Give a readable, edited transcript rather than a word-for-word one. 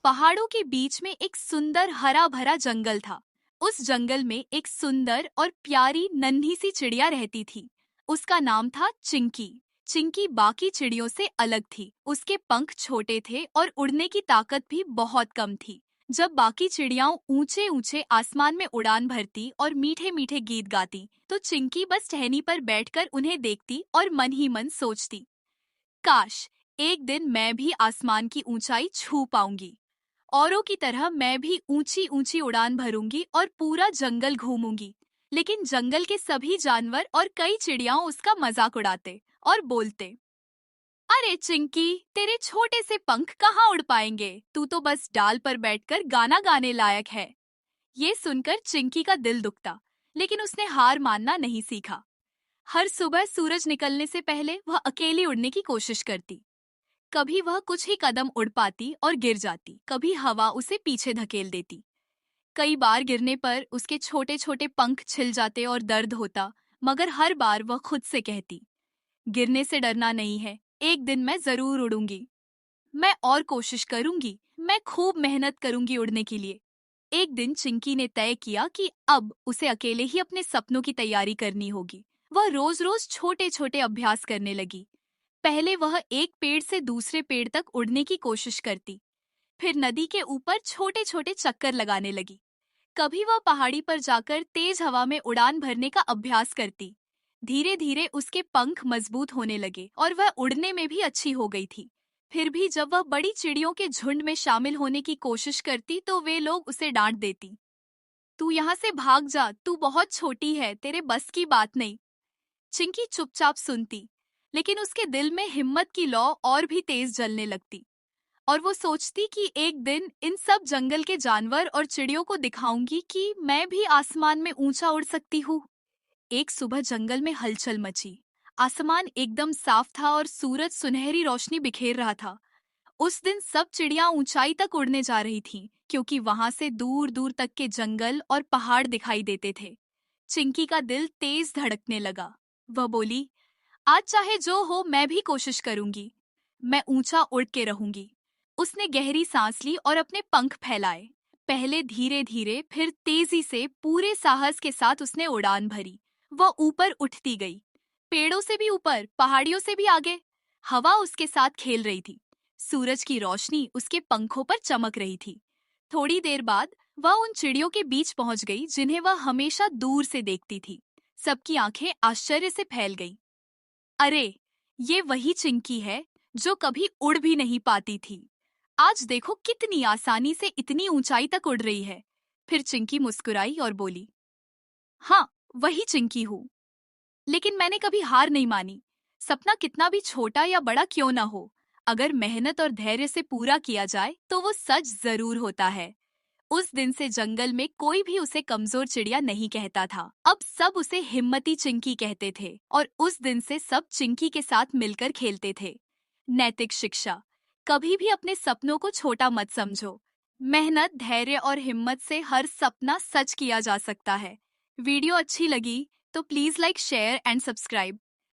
पहाड़ों के बीच में एक सुंदर हरा भरा जंगल था। उस जंगल में एक सुंदर और प्यारी नन्ही सी चिड़िया रहती थी। उसका नाम था चिंकी। चिंकी बाकी चिड़ियों से अलग थी। उसके पंख छोटे थे और उड़ने की ताकत भी बहुत कम थी। जब बाकी चिड़ियाओं ऊंचे ऊंचे आसमान में उड़ान भरती और मीठे मीठे गीत गाती, तो चिंकी बस टहनी पर बैठकर उन्हें देखती और मन ही मन सोचती, काश एक दिन मैं भी आसमान की ऊंचाई छू पाऊंगी। औरों की तरह मैं भी ऊंची ऊंची उड़ान भरूंगी और पूरा जंगल घूमूंगी। लेकिन जंगल के सभी जानवर और कई चिड़ियाओं उसका मजाक उड़ाते और बोलते, अरे चिंकी, तेरे छोटे से पंख कहाँ उड़ पाएंगे, तू तो बस डाल पर बैठकर गाना गाने लायक है। ये सुनकर चिंकी का दिल दुखता, लेकिन उसने हार मानना नहीं सीखा। हर सुबह सूरज निकलने से पहले वह अकेली उड़ने की कोशिश करती। कभी वह कुछ ही कदम उड़ पाती और गिर जाती, कभी हवा उसे पीछे धकेल देती। कई बार गिरने पर उसके छोटे छोटे पंख छिल जाते और दर्द होता, मगर हर बार वह खुद से कहती, गिरने से डरना नहीं है, एक दिन मैं जरूर उड़ूंगी। मैं और कोशिश करूंगी, मैं खूब मेहनत करूंगी उड़ने के लिए। एक दिन चिंकी ने तय किया कि अब उसे अकेले ही अपने सपनों की तैयारी करनी होगी। वह रोज रोज छोटे छोटे अभ्यास करने लगी। पहले वह एक पेड़ से दूसरे पेड़ तक उड़ने की कोशिश करती, फिर नदी के ऊपर छोटे छोटे चक्कर लगाने लगी। कभी वह पहाड़ी पर जाकर तेज हवा में उड़ान भरने का अभ्यास करती। धीरे धीरे उसके पंख मजबूत होने लगे और वह उड़ने में भी अच्छी हो गई थी। फिर भी जब वह बड़ी चिड़ियों के झुंड में शामिल होने की कोशिश करती तो वे लोग उसे डांट देती, तू यहाँ से भाग जा, तू बहुत छोटी है, तेरे बस की बात नहीं। चिंकी चुपचाप सुनती, लेकिन उसके दिल में हिम्मत की लौ और भी तेज जलने लगती और वो सोचती कि एक दिन इन सब जंगल के जानवर और चिड़ियों को दिखाऊंगी कि मैं भी आसमान में ऊंचा उड़ सकती हूँ। एक सुबह जंगल में हलचल मची। आसमान एकदम साफ था और सूरज सुनहरी रोशनी बिखेर रहा था। उस दिन सब चिड़ियां ऊंचाई तक उड़ने जा रही थीं, क्योंकि वहां से दूर दूर तक के जंगल और पहाड़ दिखाई देते थे। चिंकी का दिल तेज धड़कने लगा। वह बोली, आज चाहे जो हो मैं भी कोशिश करूंगी। मैं ऊंचा उड़ के रहूंगी। उसने गहरी सांस ली और अपने पंख फैलाए। पहले धीरे धीरे, फिर तेजी से, पूरे साहस के साथ उसने उड़ान भरी। वह ऊपर उठती गई, पेड़ों से भी ऊपर, पहाड़ियों से भी आगे। हवा उसके साथ खेल रही थी। सूरज की रोशनी उसके पंखों पर चमक रही थी। थोड़ी देर बाद वह उन चिड़ियों के बीच पहुंच गई जिन्हें वह हमेशा दूर से देखती थी। सबकी आंखें आश्चर्य से फैल गईं। अरे, ये वही चिंकी है जो कभी उड़ भी नहीं पाती थी। आज देखो कितनी आसानी से इतनी ऊंचाई तक उड़ रही है। फिर चिंकी मुस्कुराई और बोली, हाँ, वही चिंकी हूँ। लेकिन मैंने कभी हार नहीं मानी। सपना कितना भी छोटा या बड़ा क्यों ना हो, अगर मेहनत और धैर्य से पूरा किया जाए तो वो सच जरूर होता है। उस दिन से जंगल में कोई भी उसे कमजोर चिड़िया नहीं कहता था। अब सब उसे हिम्मती चिंकी कहते थे और उस दिन से सब चिंकी के साथ मिलकर खेलते थे। नैतिक शिक्षा, कभी भी अपने सपनों को छोटा मत समझो। मेहनत, धैर्य और हिम्मत से हर सपना सच किया जा सकता है। वीडियो अच्छी लगी तो please like, share and subscribe.